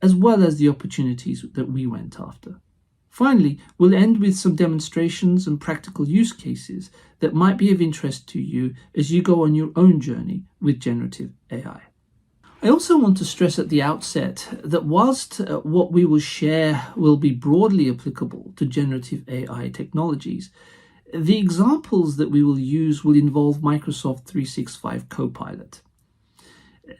as well as the opportunities that we went after. Finally, we'll end with some demonstrations and practical use cases that might be of interest to you as you go on your own journey with generative AI. I also want to stress at the outset that whilst what we will share will be broadly applicable to generative AI technologies, the examples that we will use will involve Microsoft 365 Copilot,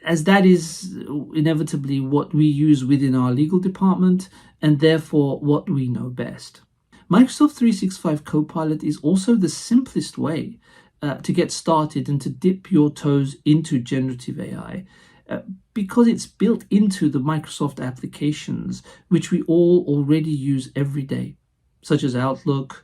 as that is inevitably what we use within our legal department and therefore what we know best. Microsoft 365 Copilot is also the simplest way to get started and to dip your toes into generative AI because it's built into the Microsoft applications which we all already use every day, such as Outlook,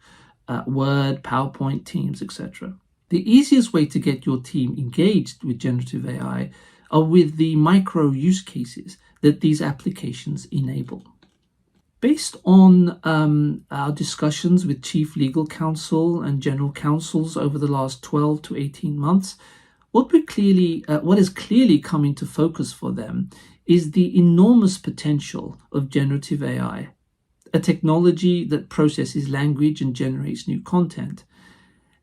Word, PowerPoint, Teams, etc. The easiest way to get your team engaged with generative AI are with the micro use cases that these applications enable. Based on our discussions with Chief Legal Counsel and General Counsels over the last 12 to 18 months, what is clearly come into focus for them is the enormous potential of generative AI, a technology that processes language and generates new content,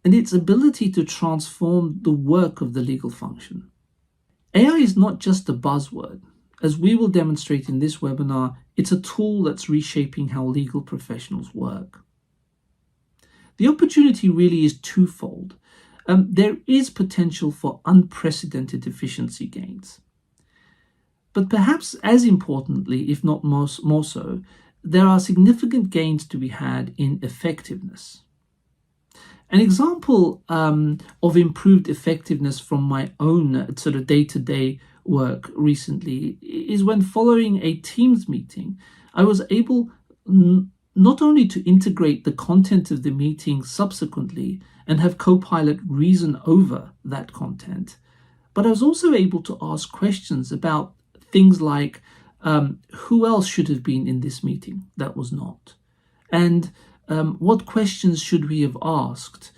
and its ability to transform the work of the legal function. AI is not just a buzzword. As we will demonstrate in this webinar, it's a tool that's reshaping how legal professionals work. The opportunity really is twofold. There is potential for unprecedented efficiency gains. But perhaps as importantly, if not more so, there are significant gains to be had in effectiveness. An example of improved effectiveness from my own sort of day-to-day work recently is when, following a Teams meeting, I was able not only to integrate the content of the meeting subsequently and have Copilot reason over that content, but I was also able to ask questions about things like who else should have been in this meeting that was not, and what questions should we have asked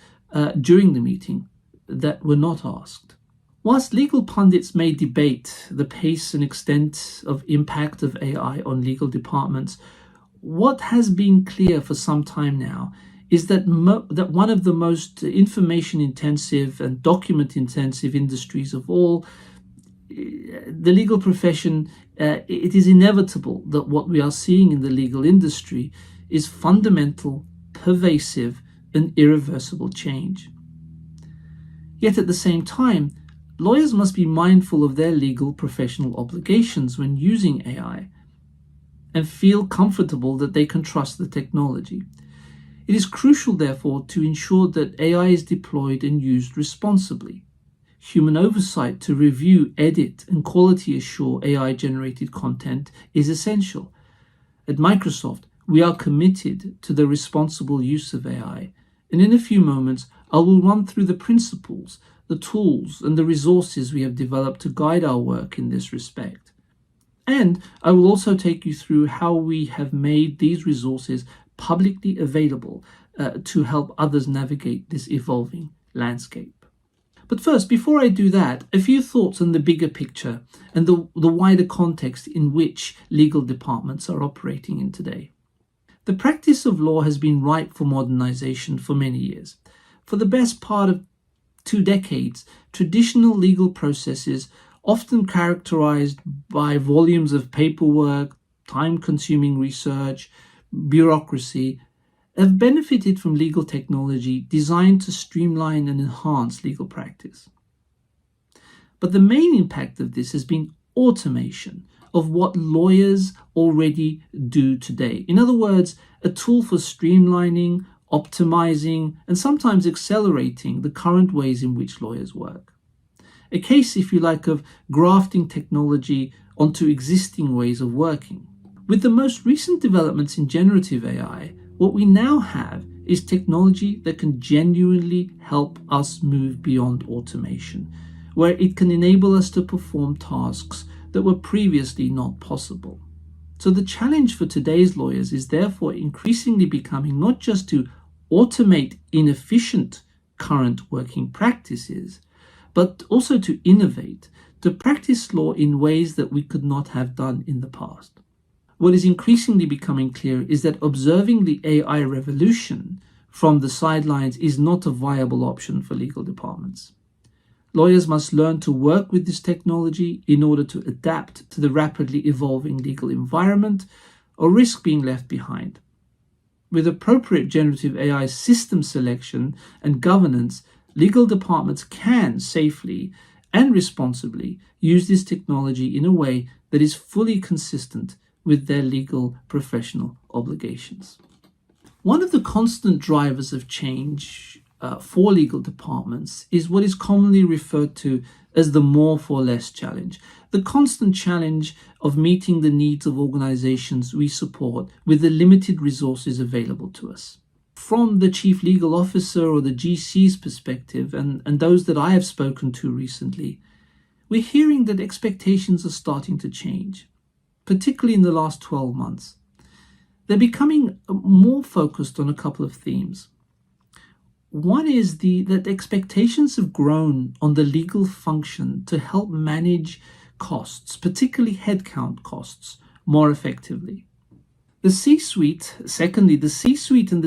during the meeting that were not asked. Whilst legal pundits may debate the pace and extent of impact of AI on legal departments, what has been clear for some time now is that that one of the most information-intensive and document-intensive industries of all, the legal profession, it is inevitable that what we are seeing in the legal industry is fundamental, pervasive, and irreversible change. Yet at the same time, lawyers must be mindful of their legal professional obligations when using AI and feel comfortable that they can trust the technology. It is crucial, therefore, to ensure that AI is deployed and used responsibly. Human oversight to review, edit, and quality assure AI-generated content is essential. At Microsoft, we are committed to the responsible use of AI, and in a few moments, I will run through the principles, the tools, and the resources we have developed to guide our work in this respect. And I will also take you through how we have made these resources publicly available to help others navigate this evolving landscape. But first, before I do that, a few thoughts on the bigger picture and the wider context in which legal departments are operating in today. The practice of law has been ripe for modernization for many years. For the best part of 2 decades, traditional legal processes, often characterized by volumes of paperwork, time-consuming research, bureaucracy, have benefited from legal technology designed to streamline and enhance legal practice. But the main impact of this has been automation of what lawyers already do today. In other words, a tool for streamlining, optimizing, and sometimes accelerating the current ways in which lawyers work. A case, if you like, of grafting technology onto existing ways of working. With the most recent developments in generative AI, what we now have is technology that can genuinely help us move beyond automation, where it can enable us to perform tasks that were previously not possible. So the challenge for today's lawyers is therefore increasingly becoming not just to automate inefficient current working practices, but also to innovate, to practice law in ways that we could not have done in the past. what is increasingly becoming clear is that observing the AI revolution from the sidelines is not a viable option for legal departments. Lawyers must learn to work with this technology in order to adapt to the rapidly evolving legal environment or risk being left behind. With appropriate generative AI system selection and governance, legal departments can safely and responsibly use this technology in a way that is fully consistent with their legal professional obligations. One of the constant drivers of change for legal departments is what is commonly referred to as the more for less challenge, the constant challenge of meeting the needs of organizations we support with the limited resources available to us. From the chief legal officer or the GC's perspective, and those that I have spoken to recently, we're hearing that expectations are starting to change, particularly in the last 12 months. They're becoming more focused on a couple of themes. One is that expectations have grown on the legal function to help manage costs, particularly headcount costs, more effectively. The C-suite and the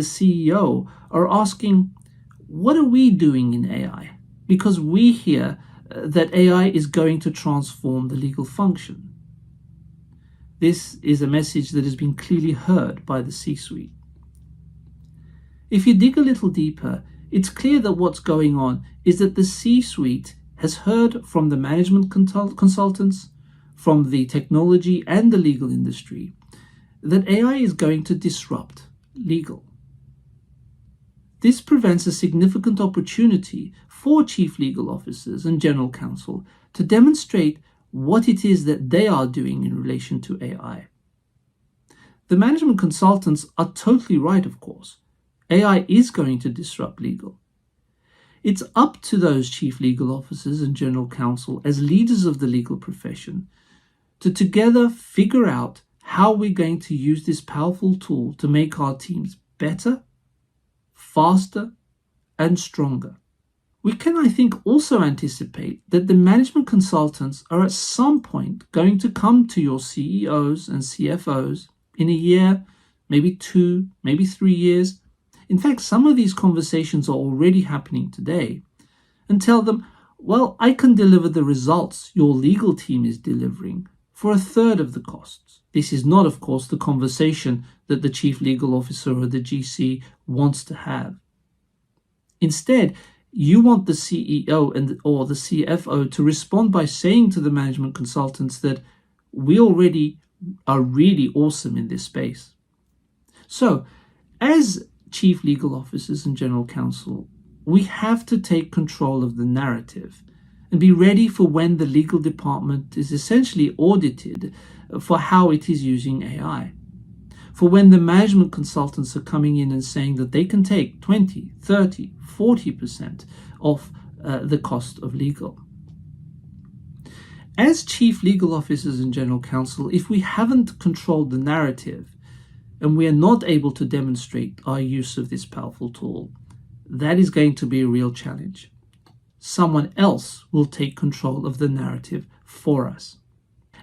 CEO are asking, what are we doing in AI? Because we hear that AI is going to transform the legal function. This is a message that has been clearly heard by the C-suite. If you dig a little deeper, it's clear that what's going on is that the C-suite has heard from the management consultants, from the technology and the legal industry, that AI is going to disrupt legal. This presents a significant opportunity for chief legal officers and general counsel to demonstrate what it is that they are doing in relation to AI. The management consultants are totally right, of course. AI is going to disrupt legal. It's up to those chief legal officers and general counsel as leaders of the legal profession to together figure out how we're going to use this powerful tool to make our teams better, faster, and stronger. We can, I think, also anticipate that the management consultants are at some point going to come to your CEOs and CFOs in a year, maybe 2, maybe 3 years. In fact, some of these conversations are already happening today, and tell them, well, I can deliver the results your legal team is delivering for a third of the costs. This is not, of course, the conversation that the chief legal officer or the GC wants to have. Instead, you want the CEO or the CFO to respond by saying to the management consultants that we already are really awesome in this space. So, as chief legal officers and general counsel, we have to take control of the narrative and be ready for when the legal department is essentially audited for how it is using AI. For when the management consultants are coming in and saying that they can take 20, 30, 40% off the cost of legal. As chief legal officers and general counsel, if we haven't controlled the narrative and we are not able to demonstrate our use of this powerful tool, that is going to be a real challenge. Someone else will take control of the narrative for us.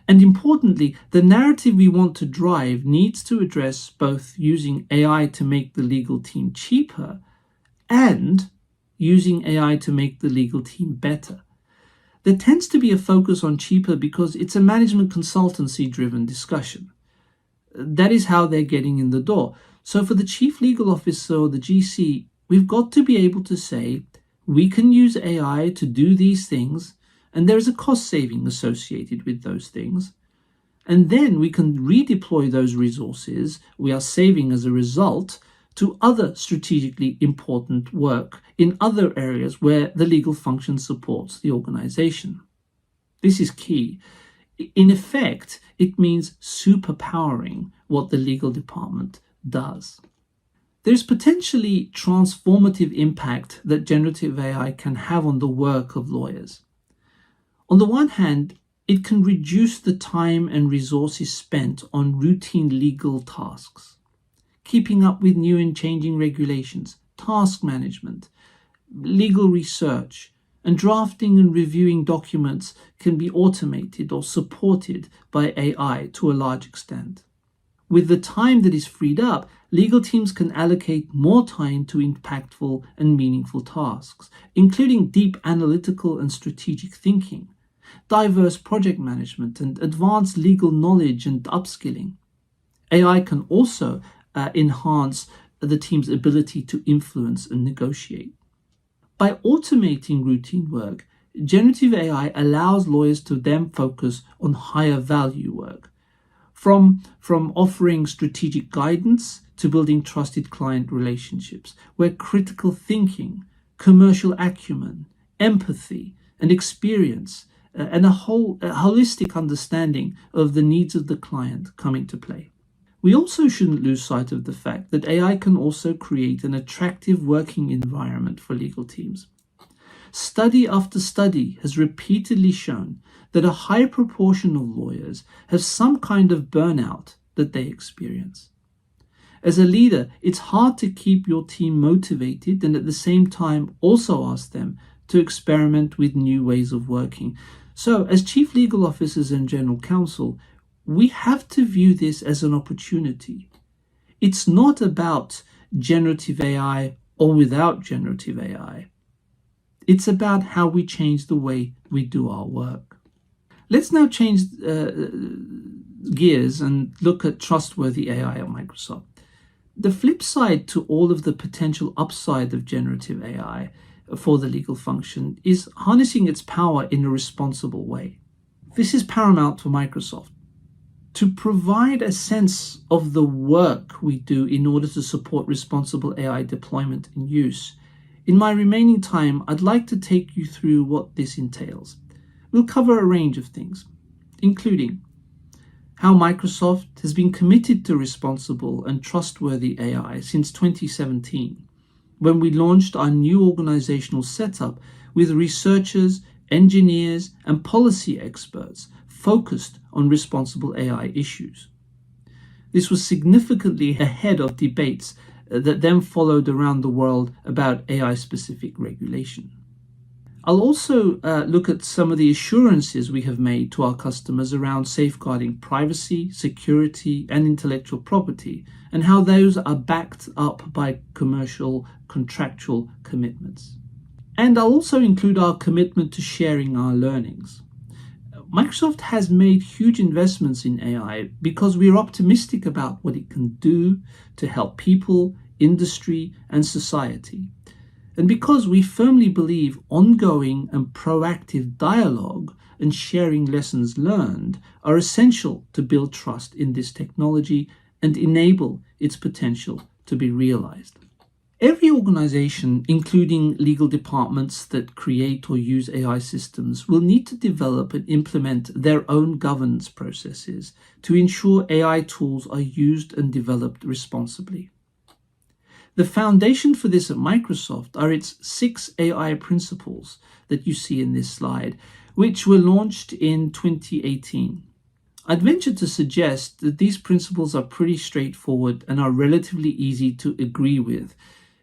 And importantly, the narrative we want to drive needs to address both using AI to make the legal team cheaper and using AI to make the legal team better. There tends to be a focus on cheaper because it's a management consultancy-driven discussion. That is how they're getting in the door. So for the chief legal officer or the GC, we've got to be able to say, we can use AI to do these things, and there is a cost saving associated with those things. And then we can redeploy those resources we are saving as a result to other strategically important work in other areas where the legal function supports the organization. This is key. In effect, it means superpowering what the legal department does. There's potentially transformative impact that generative AI can have on the work of lawyers. On the one hand, it can reduce the time and resources spent on routine legal tasks. Keeping up with new and changing regulations, task management, legal research, and drafting and reviewing documents can be automated or supported by AI to a large extent. With the time that is freed up, legal teams can allocate more time to impactful and meaningful tasks, including deep analytical and strategic thinking, diverse project management, and advanced legal knowledge and upskilling. AI can also enhance the team's ability to influence and negotiate. By automating routine work, generative AI allows lawyers to then focus on higher value work, from offering strategic guidance to building trusted client relationships, where critical thinking, commercial acumen, empathy, and experience and a holistic understanding of the needs of the client come into play. We also shouldn't lose sight of the fact that AI can also create an attractive working environment for legal teams. Study after study has repeatedly shown that a high proportion of lawyers have some kind of burnout that they experience. As a leader, it's hard to keep your team motivated and at the same time also ask them to experiment with new ways of working. So, as chief legal officers and general counsel, we have to view this as an opportunity. It's not about generative AI or without generative AI. It's about how we change the way we do our work. Let's now change gears and look at trustworthy AI at Microsoft. The flip side to all of the potential upside of generative AI for the legal function is harnessing its power in a responsible way. This is paramount for Microsoft. To provide a sense of the work we do in order to support responsible AI deployment and use, in my remaining time, I'd like to take you through what this entails. We'll cover a range of things, including how Microsoft has been committed to responsible and trustworthy AI since 2017, when we launched our new organizational setup with researchers, engineers, and policy experts focused on responsible AI issues. This was significantly ahead of debates that then followed around the world about AI-specific regulation. I'll also look at some of the assurances we have made to our customers around safeguarding privacy, security, and intellectual property, and how those are backed up by commercial contractual commitments. And I'll also include our commitment to sharing our learnings. Microsoft has made huge investments in AI because we are optimistic about what it can do to help people, industry, and society. And because we firmly believe ongoing and proactive dialogue and sharing lessons learned are essential to build trust in this technology and enable its potential to be realized. Every organization, including legal departments that create or use AI systems, will need to develop and implement their own governance processes to ensure AI tools are used and developed responsibly. The foundation for this at Microsoft are its 6 AI principles that you see in this slide, which were launched in 2018. I'd venture to suggest that these principles are pretty straightforward and are relatively easy to agree with.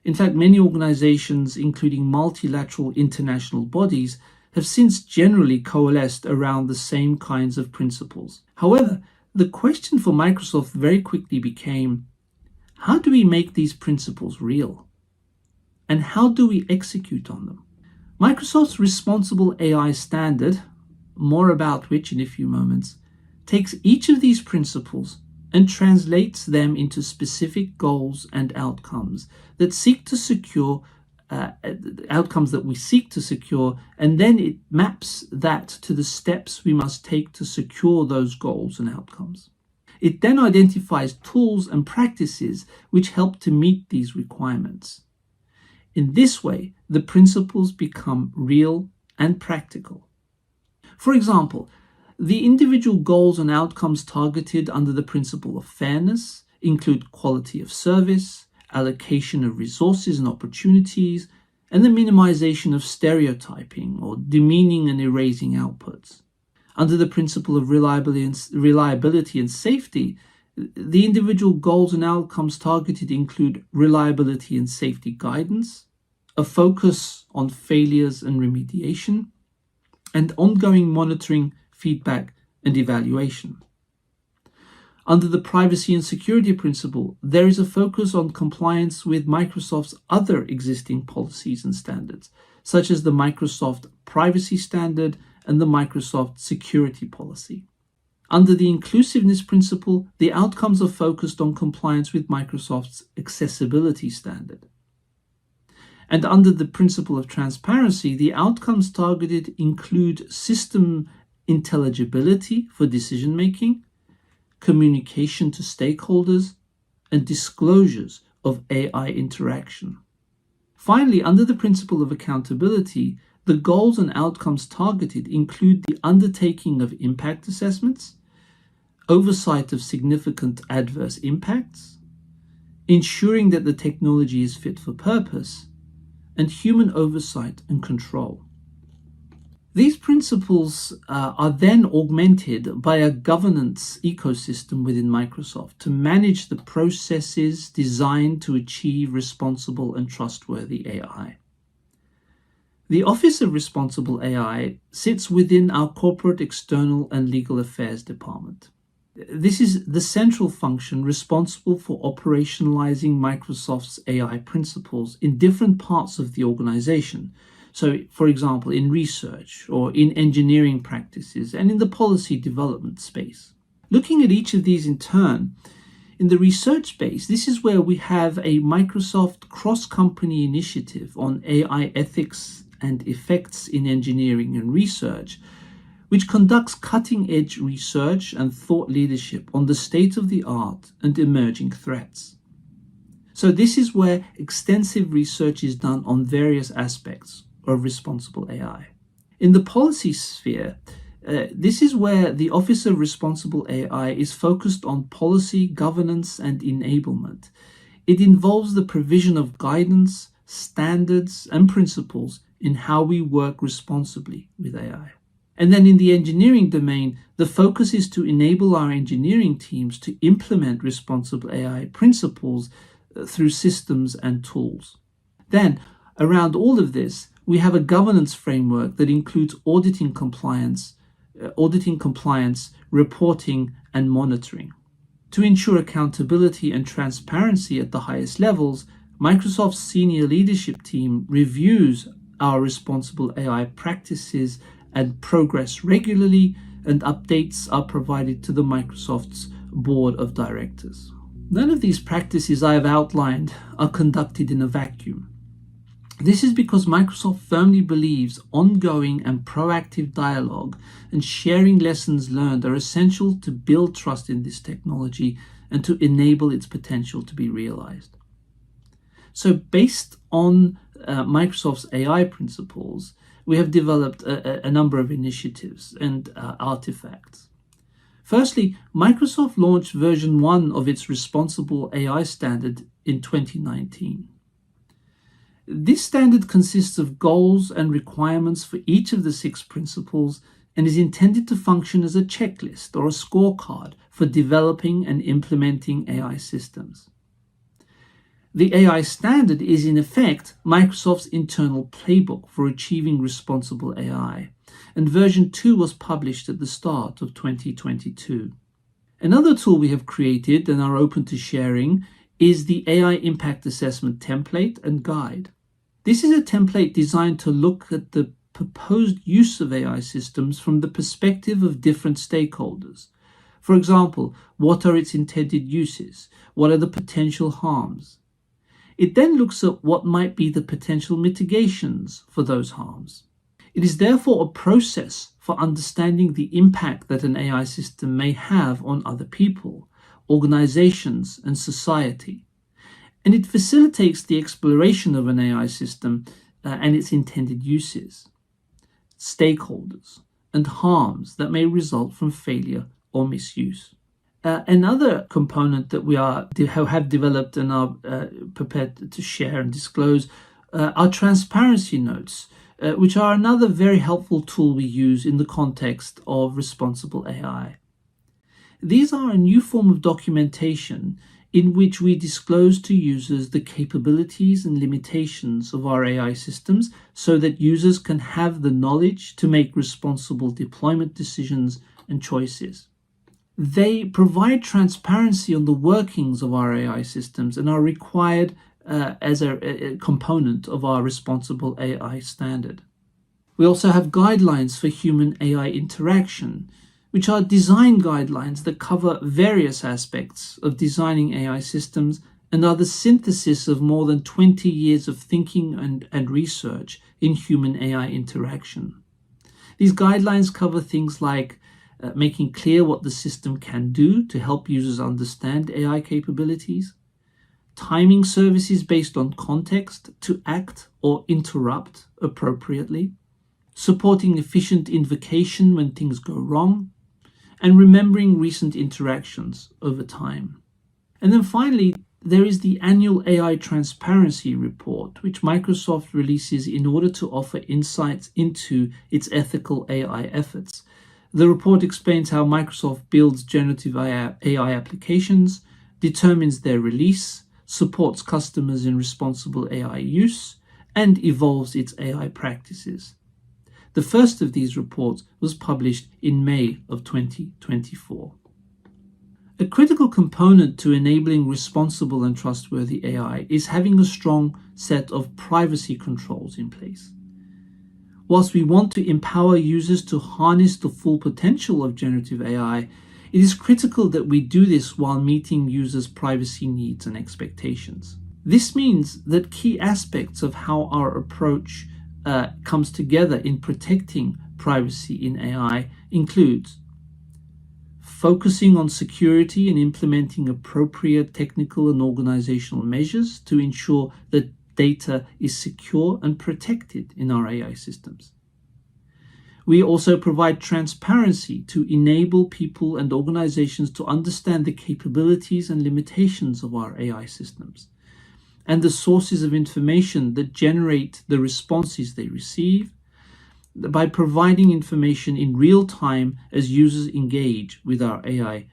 In fact, many organizations, including multilateral international bodies, have since generally coalesced around the same kinds of principles. However, the question for Microsoft very quickly became, how do we make these principles real? And how do we execute on them? Microsoft's Responsible AI Standard, more about which in a few moments, takes each of these principles and translates them into specific goals and outcomes that seek to secure outcomes that we seek to secure, and then it maps that to the steps we must take to secure those goals and outcomes. It then identifies tools and practices which help to meet these requirements. In this way, the principles become real and practical. For example, the individual goals and outcomes targeted under the principle of fairness include quality of service, allocation of resources and opportunities, and the minimization of stereotyping or demeaning and erasing outputs. Under the principle of reliability and safety, the individual goals and outcomes targeted include reliability and safety guidance, a focus on failures and remediation, and ongoing monitoring, feedback, and evaluation. Under the privacy and security principle, there is a focus on compliance with Microsoft's other existing policies and standards, such as the Microsoft Privacy Standard and the Microsoft Security Policy. Under the inclusiveness principle, the outcomes are focused on compliance with Microsoft's accessibility standard. And under the principle of transparency, the outcomes targeted include system intelligibility for decision-making, communication to stakeholders, and disclosures of AI interaction. Finally, under the principle of accountability, the goals and outcomes targeted include the undertaking of impact assessments, oversight of significant adverse impacts, ensuring that the technology is fit for purpose, and human oversight and control. These principles are then augmented by a governance ecosystem within Microsoft to manage the processes designed to achieve responsible and trustworthy AI. The Office of Responsible AI sits within our Corporate, External and Legal Affairs Department. This is the central function responsible for operationalizing Microsoft's AI principles in different parts of the organization. So, for example, in research or in engineering practices and in the policy development space. Looking at each of these in turn, in the research space, this is where we have a Microsoft cross-company initiative on AI ethics and effects in engineering and research, which conducts cutting-edge research and thought leadership on the state-of-the-art and emerging threats. So this is where extensive research is done on various aspects of responsible AI. In the policy sphere, this is where the Office of Responsible AI is focused on policy, governance, and enablement. It involves the provision of guidance, standards, and principles in how we work responsibly with AI. And then in the engineering domain, the focus is to enable our engineering teams to implement responsible AI principles through systems and tools. Then, around all of this, we have a governance framework that includes auditing compliance, reporting, and monitoring. To ensure accountability and transparency at the highest levels, Microsoft's senior leadership team reviews our responsible AI practices and progress regularly, and updates are provided to the Microsoft's board of directors. None of these practices I have outlined are conducted in a vacuum. This is because Microsoft firmly believes ongoing and proactive dialogue and sharing lessons learned are essential to build trust in this technology and to enable its potential to be realized. So based on Microsoft's AI principles, we have developed a number of initiatives and artifacts. Firstly, Microsoft launched version 1 of its responsible AI standard in 2019. This standard consists of goals and requirements for each of the 6 principles and is intended to function as a checklist or a scorecard for developing and implementing AI systems. The AI standard is in effect Microsoft's internal playbook for achieving responsible AI, and version 2 was published at the start of 2022. Another tool we have created and are open to sharing is the AI Impact Assessment template and guide. This is a template designed to look at the proposed use of AI systems from the perspective of different stakeholders. For example, what are its intended uses? What are the potential harms? It then looks at what might be the potential mitigations for those harms. It is therefore a process for understanding the impact that an AI system may have on other people, organizations, and society. And it facilitates the exploration of an AI system and its intended uses, stakeholders, and harms that may result from failure or misuse. Another component that we have developed and are prepared to share and disclose are transparency notes, which are another very helpful tool we use in the context of responsible AI. These are a new form of documentation in which we disclose to users the capabilities and limitations of our AI systems so that users can have the knowledge to make responsible deployment decisions and choices. They provide transparency on the workings of our AI systems and are required as a component of our responsible AI standard. We also have guidelines for human-AI interaction, which are design guidelines that cover various aspects of designing AI systems and are the synthesis of more than 20 years of thinking and research in human-AI interaction. These guidelines cover things like making clear what the system can do to help users understand AI capabilities, timing services based on context to act or interrupt appropriately, supporting efficient invocation when things go wrong, and remembering recent interactions over time. And then finally, there is the annual AI Transparency Report, which Microsoft releases in order to offer insights into its ethical AI efforts. The report explains how Microsoft builds generative AI applications, determines their release, supports customers in responsible AI use, and evolves its AI practices. The first of these reports was published in May of 2024. A critical component to enabling responsible and trustworthy AI is having a strong set of privacy controls in place. Whilst we want to empower users to harness the full potential of generative AI, it is critical that we do this while meeting users' privacy needs and expectations. This means that key aspects of how our approach comes together in protecting privacy in AI includes focusing on security and implementing appropriate technical and organizational measures to ensure that data is secure and protected in our AI systems. We also provide transparency to enable people and organizations to understand the capabilities and limitations of our AI systems and the sources of information that generate the responses they receive, by providing information in real time as users engage with our AI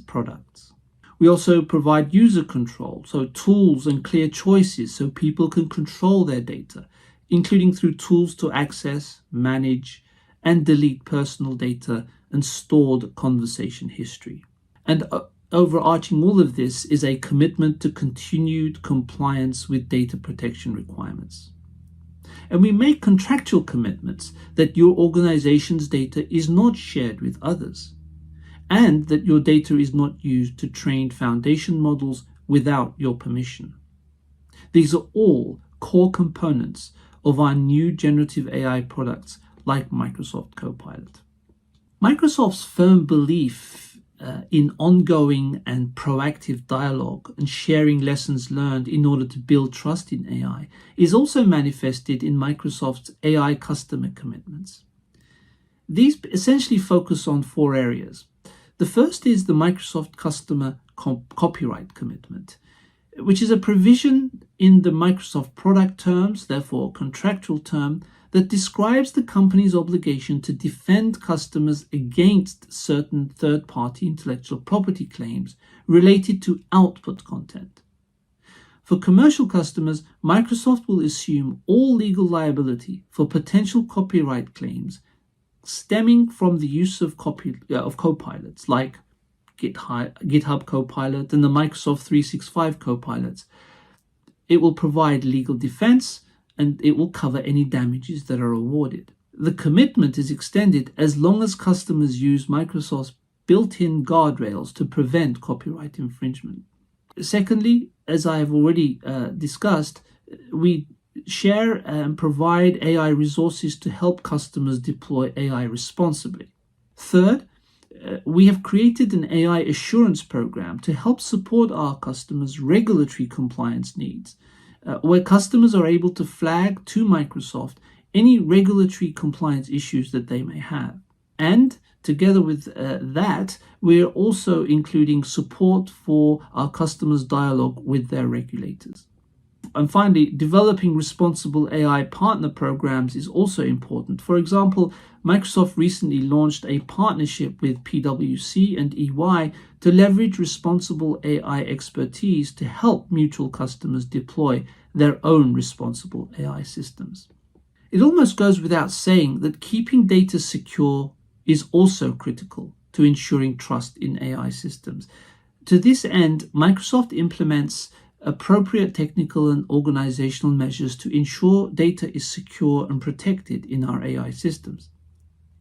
products. We also provide user control, so tools and clear choices so people can control their data, including through tools to access, manage, and delete personal data and stored conversation history. And overarching all of this is a commitment to continued compliance with data protection requirements. And we make contractual commitments that your organization's data is not shared with others, and that your data is not used to train foundation models without your permission. These are all core components of our new generative AI products like Microsoft Copilot. Microsoft's firm belief in ongoing and proactive dialogue and sharing lessons learned in order to build trust in AI is also manifested in Microsoft's AI customer commitments. These essentially focus on 4 areas. The first is the Microsoft Customer Copyright Commitment, which is a provision in the Microsoft product terms, therefore contractual term, that describes the company's obligation to defend customers against certain third-party intellectual property claims related to output content. For commercial customers, Microsoft will assume all legal liability for potential copyright claims stemming from the use of copilots like GitHub Copilot and the Microsoft 365 Copilots. It will provide legal defense and it will cover any damages that are awarded. The commitment is extended as long as customers use Microsoft's built-in guardrails to prevent copyright infringement. Secondly, as I have already discussed, we share and provide AI resources to help customers deploy AI responsibly. Third, we have created an AI assurance program to help support our customers' regulatory compliance needs, where customers are able to flag to Microsoft any regulatory compliance issues that they may have. And together with that, we're also including support for our customers' dialogue with their regulators. And finally, developing responsible AI partner programs is also important. For example, Microsoft recently launched a partnership with PwC and EY to leverage responsible AI expertise to help mutual customers deploy their own responsible AI systems. It almost goes without saying that keeping data secure is also critical to ensuring trust in AI systems. To this end, Microsoft implements appropriate technical and organizational measures to ensure data is secure and protected in our AI systems.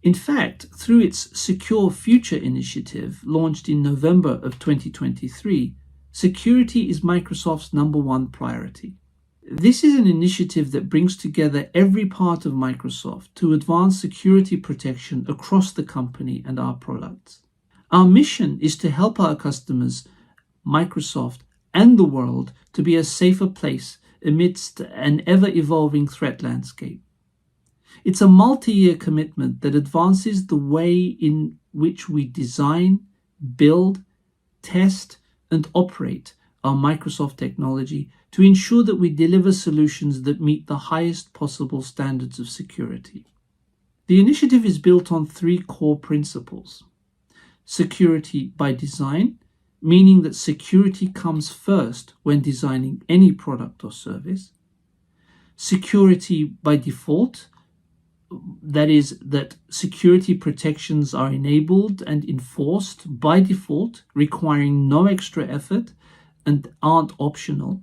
In fact, through its Secure Future initiative, launched in November of 2023, security is Microsoft's #1 priority. This is an initiative that brings together every part of Microsoft to advance security protection across the company and our products. Our mission is to help our customers, Microsoft, and the world to be a safer place amidst an ever-evolving threat landscape. It's a multi-year commitment that advances the way in which we design, build, test, and operate our Microsoft technology to ensure that we deliver solutions that meet the highest possible standards of security. The initiative is built on 3 core principles. Security by design, meaning that security comes first when designing any product or service. Security by default, that is, that security protections are enabled and enforced by default, requiring no extra effort and aren't optional.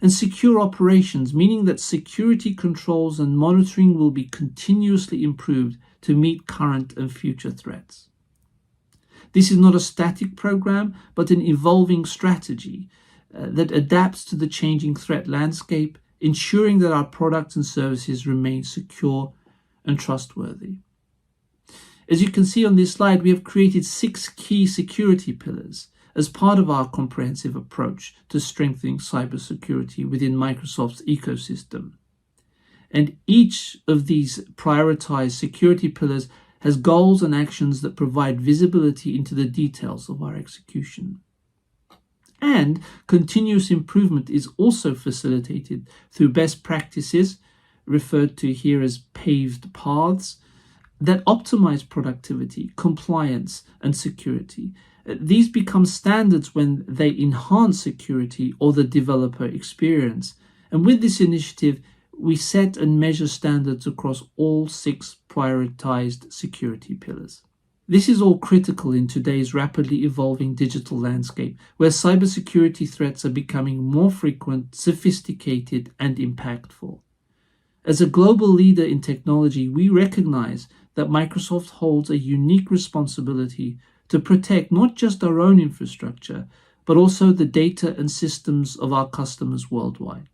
And secure operations, meaning that security controls and monitoring will be continuously improved to meet current and future threats. This is not a static program, but an evolving strategy that adapts to the changing threat landscape, ensuring that our products and services remain secure and trustworthy. As you can see on this slide, we have created 6 key security pillars as part of our comprehensive approach to strengthening cybersecurity within Microsoft's ecosystem. And each of these prioritized security pillars has goals and actions that provide visibility into the details of our execution. And continuous improvement is also facilitated through best practices, referred to here as paved paths, that optimize productivity, compliance, and security. These become standards when they enhance security or the developer experience. And with this initiative, we set and measure standards across all 6 prioritized security pillars. This is all critical in today's rapidly evolving digital landscape, where cybersecurity threats are becoming more frequent, sophisticated, and impactful. As a global leader in technology, we recognize that Microsoft holds a unique responsibility to protect not just our own infrastructure, but also the data and systems of our customers worldwide.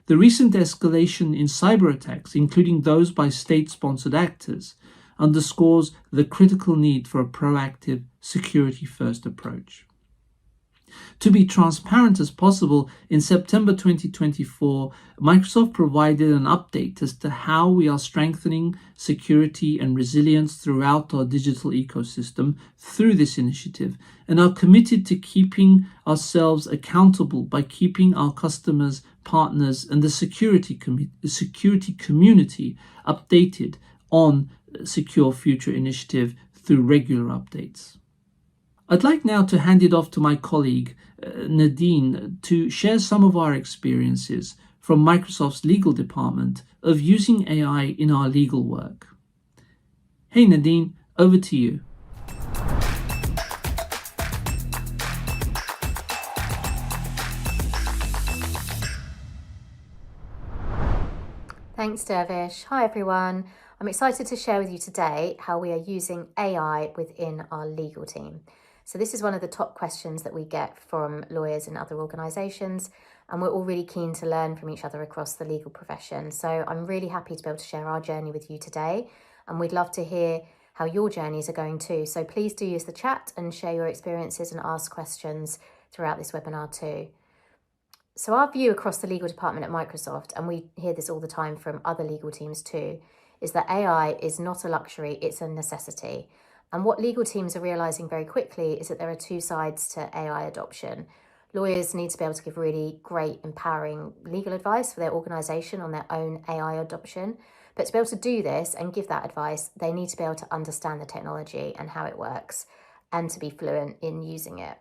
The recent escalation in cyber attacks, including those by state-sponsored actors, underscores the critical need for a proactive, security-first approach. To be transparent as possible, in September 2024, Microsoft provided an update as to how we are strengthening security and resilience throughout our digital ecosystem through this initiative, and are committed to keeping ourselves accountable by keeping our customers, partners, and the security community updated on Secure Future initiative through regular updates. I'd like now to hand it off to my colleague, Nadine, to share some of our experiences from Microsoft's legal department of using AI in our legal work. Hey Nadine, over to you. Thanks, Dervish. Hi, everyone. I'm excited to share with you today how we are using AI within our legal team. So this is one of the top questions that we get from lawyers in other organisations, and we're all really keen to learn from each other across the legal profession. So I'm really happy to be able to share our journey with you today, and we'd love to hear how your journeys are going too. So please do use the chat and share your experiences and ask questions throughout this webinar too. So our view across the legal department at Microsoft, and we hear this all the time from other legal teams too, is that AI is not a luxury, it's a necessity. And what legal teams are realising very quickly is that there are 2 sides to AI adoption. Lawyers need to be able to give really great, empowering legal advice for their organisation on their own AI adoption. But to be able to do this and give that advice, they need to be able to understand the technology and how it works and to be fluent in using it.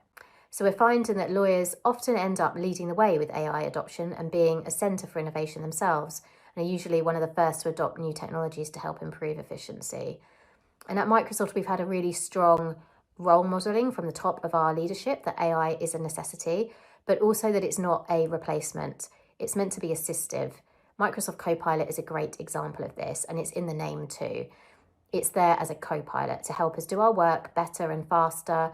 So we're finding that lawyers often end up leading the way with AI adoption and being a centre for innovation themselves, and are usually one of the first to adopt new technologies to help improve efficiency. And at Microsoft, we've had a really strong role modeling from the top of our leadership that AI is a necessity, but also that it's not a replacement. It's meant to be assistive. Microsoft Copilot is a great example of this, and it's in the name too. It's there as a co-pilot to help us do our work better and faster,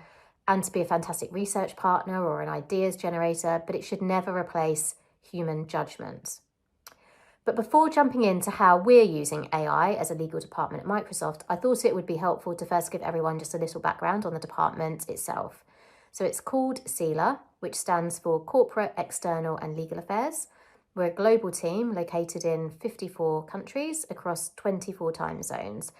and to be a fantastic research partner or an ideas generator, but it should never replace human judgment. But before jumping into how we're using AI as a legal department at Microsoft, I thought it would be helpful to first give everyone just a little background on the department itself. So it's called CELA, which stands for Corporate, External and Legal Affairs. We're a global team located in 54 countries across 24 time zones.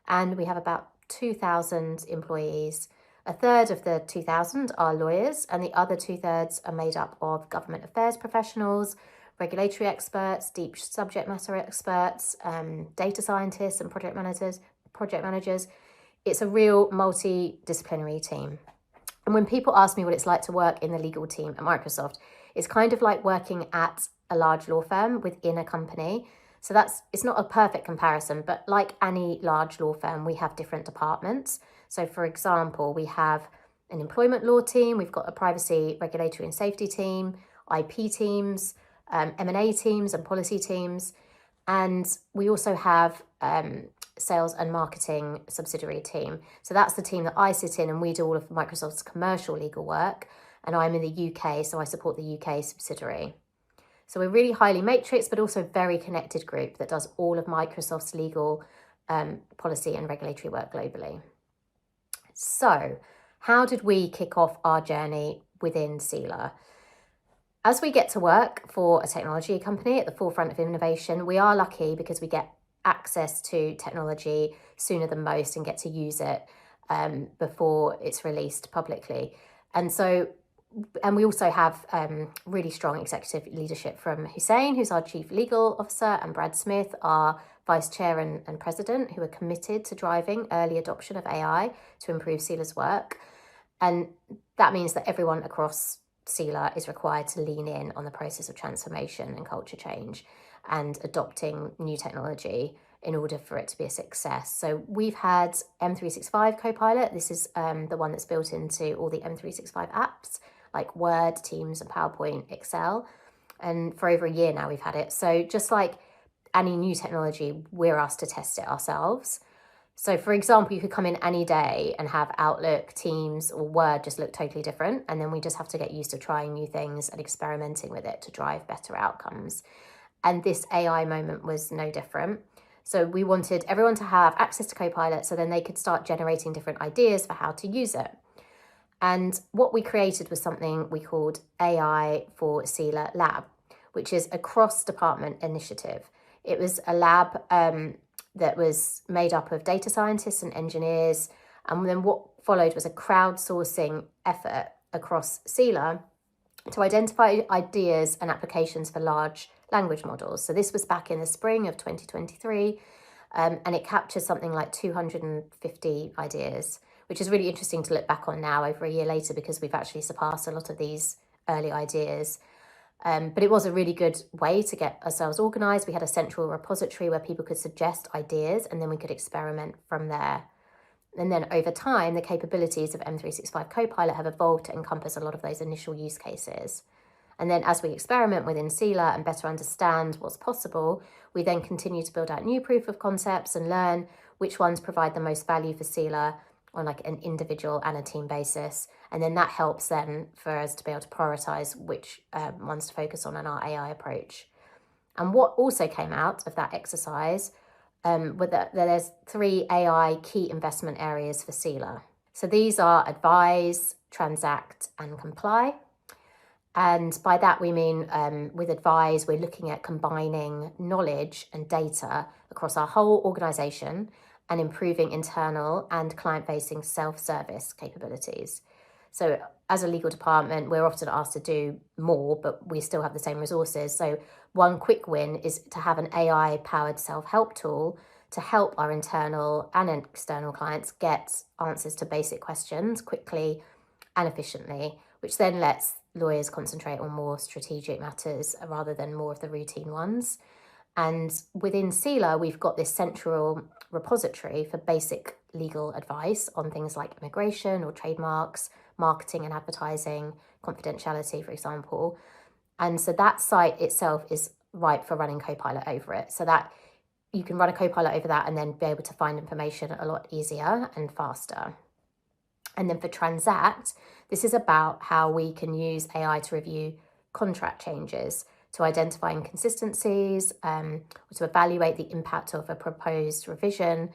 And we have about 2,000 employees. A third of the 2,000 are lawyers, and the other 2/3 are made up of government affairs professionals, regulatory experts, deep subject matter experts, data scientists and project managers. It's a real multidisciplinary team. And when people ask me what it's like to work in the legal team at Microsoft, it's kind of like working at a large law firm within a company. So it's not a perfect comparison, but like any large law firm, we have different departments. So for example, we have an employment law team, we've got a privacy, regulatory and safety team, IP teams, M&A teams and policy teams. And we also have sales and marketing subsidiary team. So that's the team that I sit in, and we do all of Microsoft's commercial legal work. And I'm in the UK, so I support the UK subsidiary. So we're really highly matrixed, but also very connected group that does all of Microsoft's legal policy and regulatory work globally. So how did we kick off our journey within CELA? As we get to work for a technology company at the forefront of innovation, we are lucky because we get access to technology sooner than most and get to use it before it's released publicly. And we also have really strong executive leadership from Hussein, who's our Chief Legal Officer, and Brad Smith, our Vice Chair and President, who are committed to driving early adoption of AI to improve CELA's work. And that means that everyone across CELA is required to lean in on the process of transformation and culture change and adopting new technology in order for it to be a success. So we've had M365 Copilot. This is the one that's built into all the M365 apps like Word, Teams and PowerPoint, Excel. And for over a year now we've had it. So just like any new technology, we're asked to test it ourselves. So for example, you could come in any day and have Outlook, Teams or Word just look totally different. And then we just have to get used to trying new things and experimenting with it to drive better outcomes. And this AI moment was no different. So we wanted everyone to have access to Copilot so then they could start generating different ideas for how to use it. And what we created was something we called AI for CELA Lab, which is a cross-department initiative. It was a lab that was made up of data scientists and engineers. And then what followed was a crowdsourcing effort across CELA to identify ideas and applications for large language models. So this was back in the spring of 2023, and it captures something like 250 ideas, which is really interesting to look back on now over a year later because we've actually surpassed a lot of these early ideas. But it was a really good way to get ourselves organised. We had a central repository where people could suggest ideas and then we could experiment from there. And then over time, the capabilities of M365 Copilot have evolved to encompass a lot of those initial use cases. And then as we experiment within CELA and better understand what's possible, we then continue to build out new proof of concepts and learn which ones provide the most value for CELA on like an individual and a team basis. And then that helps then for us to be able to prioritize which ones to focus on in our AI approach. And what also came out of that exercise was that there's 3 AI key investment areas for CELA. So these are advise, transact, and comply. And by that we mean with advise, we're looking at combining knowledge and data across our whole organization and improving internal and client-facing self-service capabilities. So as a legal department, we're often asked to do more, but we still have the same resources. So one quick win is to have an AI-powered self-help tool to help our internal and external clients get answers to basic questions quickly and efficiently, which then lets lawyers concentrate on more strategic matters rather than more of the routine ones. And within CELA, we've got this central repository for basic legal advice on things like immigration or trademarks, marketing and advertising, confidentiality, for example. And so that site itself is right for running Copilot over it, so that you can run a Copilot over that and then be able to find information a lot easier and faster. And then for Transact, this is about how we can use AI to review contract changes, to identify inconsistencies, or to evaluate the impact of a proposed revision.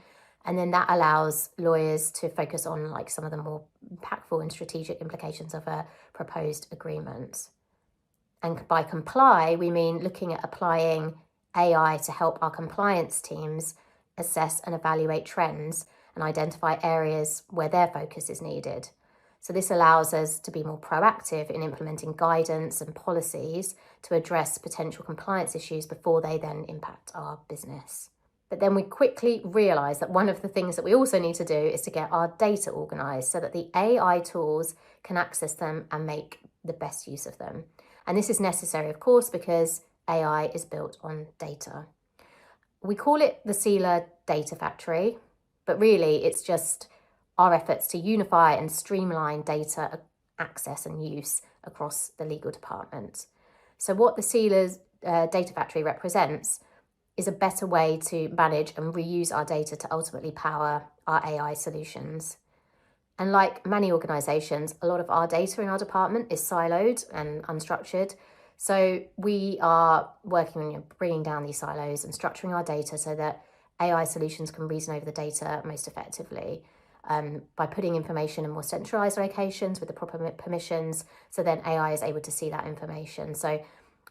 And then that allows lawyers to focus on like some of the more impactful and strategic implications of a proposed agreement. And by comply, we mean looking at applying AI to help our compliance teams assess and evaluate trends and identify areas where their focus is needed. So this allows us to be more proactive in implementing guidance and policies to address potential compliance issues before they then impact our business. But then we quickly realise that one of the things that we also need to do is to get our data organised so that the AI tools can access them and make the best use of them. And this is necessary, of course, because AI is built on data. We call it the CELA Data Factory, but really it's just our efforts to unify and streamline data access and use across the legal department. So what the CELA Data Factory represents is a better way to manage and reuse our data to ultimately power our AI solutions. And like many organisations, a lot of our data in our department is siloed and unstructured. So we are working on bringing down these silos and structuring our data so that AI solutions can reason over the data most effectively by putting information in more centralised locations with the proper permissions, so then AI is able to see that information. So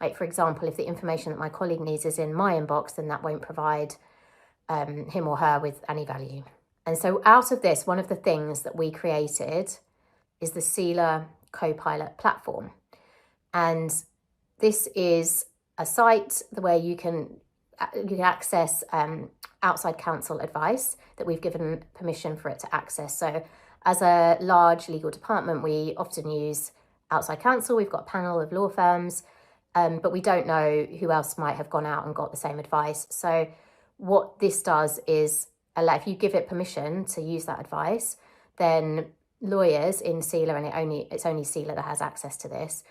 like, for example, if the information that my colleague needs is in my inbox, then that won't provide him or her with any value. And so out of this, one of the things that we created is the CELA Copilot platform. And this is a site where you can access outside counsel advice that we've given permission for it to access. So as a large legal department, we often use outside counsel. We've got a panel of law firms, but we don't know who else might have gone out and got the same advice. So what this does is if you give it permission to use that advice, then lawyers in CELA, and it's only CELA that has access to this,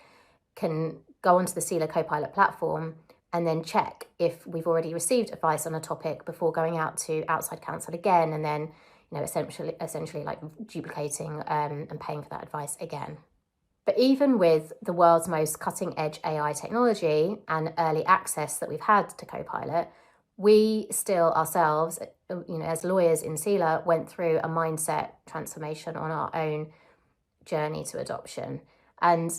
can go onto the CELA Copilot platform and then check if we've already received advice on a topic before going out to outside counsel again, and then essentially like duplicating and paying for that advice again. But even with the world's most cutting edge AI technology and early access that we've had to Copilot, we still ourselves, as lawyers in CELA, went through a mindset transformation on our own journey to adoption. And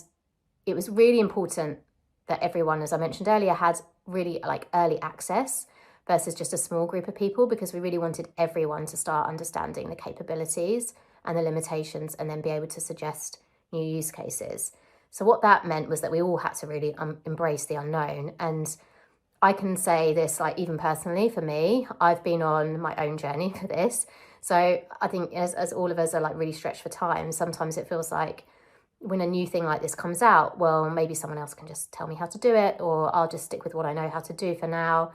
it was really important that everyone, as I mentioned earlier, had really like early access versus just a small group of people, because we really wanted everyone to start understanding the capabilities and the limitations and then be able to suggest new use cases. So what that meant was that we all had to really embrace the unknown. And I can say this, like, even personally for me, I've been on my own journey for this. So I think as all of us are like really stretched for time, sometimes it feels like when a new thing like this comes out, well, maybe someone else can just tell me how to do it, or I'll just stick with what I know how to do for now.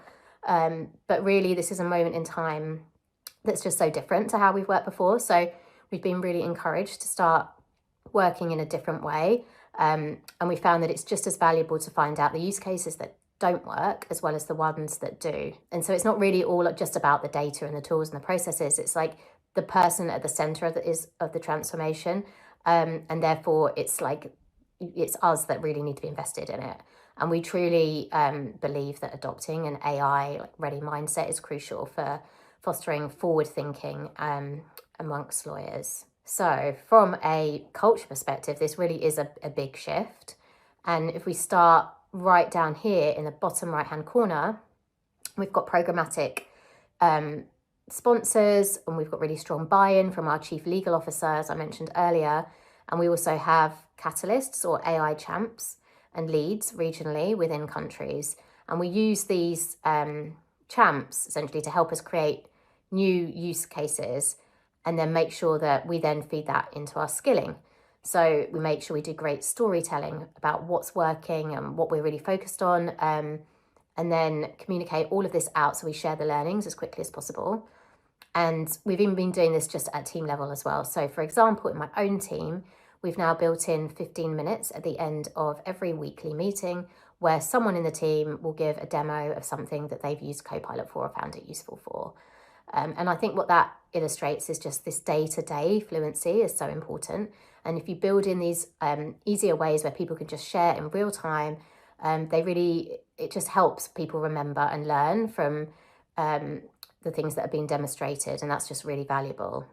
But really, this is a moment in time that's just so different to how we've worked before. So we've been really encouraged to start working in a different way. And we found that it's just as valuable to find out the use cases that don't work as well as the ones that do. And so it's not really all just about the data and the tools and the processes. It's like the person at the center of the transformation. And therefore it's us that really need to be invested in it. And we truly believe that adopting an AI ready mindset is crucial for fostering forward thinking amongst lawyers. So from a culture perspective, this really is a big shift. And if we start right down here in the bottom right hand corner, we've got programmatic sponsors, and we've got really strong buy-in from our chief legal officer, as I mentioned earlier. And we also have catalysts or AI champs and leads regionally within countries. And we use these champs essentially to help us create new use cases and then make sure that we then feed that into our skilling. So we make sure we do great storytelling about what's working and what we're really focused on, and and then communicate all of this out so we share the learnings as quickly as possible. And we've even been doing this just at team level as well. So for example, in my own team, we've now built in 15 minutes at the end of every weekly meeting where someone in the team will give a demo of something that they've used Copilot for or found it useful for. And I think what that illustrates is just this day-to-day fluency is so important. And if you build in these easier ways where people can just share in real time, it just helps people remember and learn from the things that are being demonstrated, and that's just really valuable.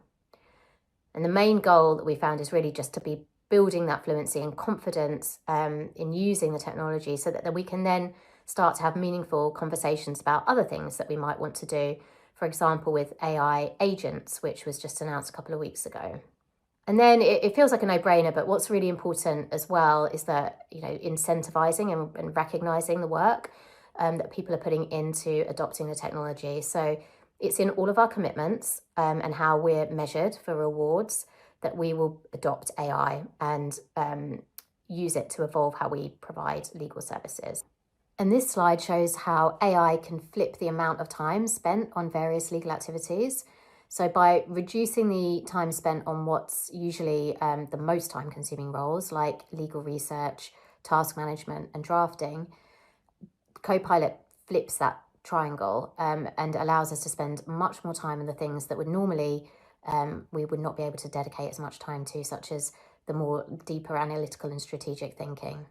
And the main goal that we found is really just to be building that fluency and confidence in using the technology so that we can then start to have meaningful conversations about other things that we might want to do, for example, with AI agents, which was just announced a couple of weeks ago. And then it feels like a no-brainer, but what's really important as well is that, incentivizing and recognizing the work that people are putting into adopting the technology. So it's in all of our commitments and how we're measured for rewards that we will adopt AI and use it to evolve how we provide legal services. And this slide shows how AI can flip the amount of time spent on various legal activities. So by reducing the time spent on what's usually the most time-consuming roles, like legal research, task management, and drafting, Copilot flips that triangle and allows us to spend much more time on the things that would normally we would not be able to dedicate as much time to, such as the more deeper analytical and strategic thinking.